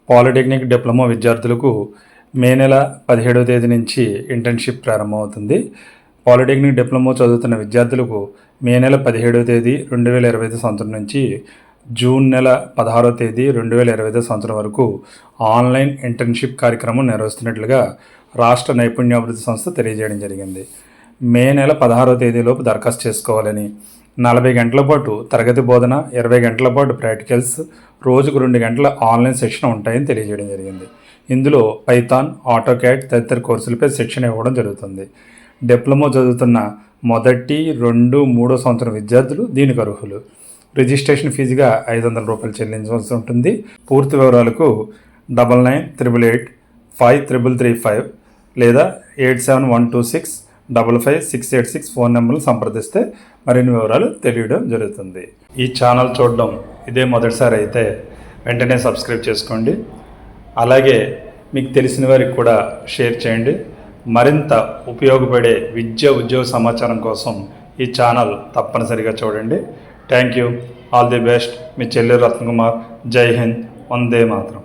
Polytechnic diploma విద్యార్థులకు మే నెల 17వ తేదీ నుంచి ఇంటర్న్షిప్ ప్రారంభమవుతుంది. పాలిటెక్నిక్ డిప్లొమా చదువుతున్న విద్యార్థులకు మే నెల 17వ తేదీ 2025 సంవత్సరం నుంచి జూన్ నెల 16వ తేదీ 2025 సంవత్సరం వరకు ఆన్లైన్ ఇంటర్న్షిప్ కార్యక్రమం నిర్వహిస్తున్నట్లుగా రాష్ట్ర నైపుణ్యాభివృద్ధి సంస్థ తెలియజేయడం జరిగింది. మే నెల 16వ తేదీలోపు దరఖాస్తు చేసుకోవాలని, 40 గంటల పాటు తరగతి బోధన, 20 గంటల పాటు ప్రాక్టికల్స్, రోజుకు 2 గంటల ఆన్లైన్ శిక్షణ ఉంటాయని తెలియజేయడం జరిగింది. ఇందులో పైథాన్, ఆటోక్యాడ్ తదితర కోర్సులపై శిక్షణ ఇవ్వడం జరుగుతుంది. డిప్లొమా చదువుతున్న మొదటి, 2, 3 సంవత్సరం విద్యార్థులు దీనికి అర్హులు. రిజిస్ట్రేషన్ ఫీజుగా ₹500 చెల్లించవలసి ఉంటుంది. పూర్తి వివరాలకు 9988853335 లేదా 8712655686 ఫోన్ నెంబర్లు సంప్రదిస్తే మరిన్ని వివరాలు తెలియడం జరుగుతుంది. ఈ ఛానల్ చూడడం ఇదే మొదటిసారి అయితే వెంటనే సబ్స్క్రైబ్ చేసుకోండి. అలాగే మీకు తెలిసిన వారికి కూడా షేర్ చేయండి. మరింత ఉపయోగపడే ఉద్యోగ సమాచారం కోసం ఈ ఛానల్ తప్పనిసరిగా చూడండి. Thank you. All the best. మీ చెల్లి రత్నకుమార్. జై హింద్. వందే మాతరం.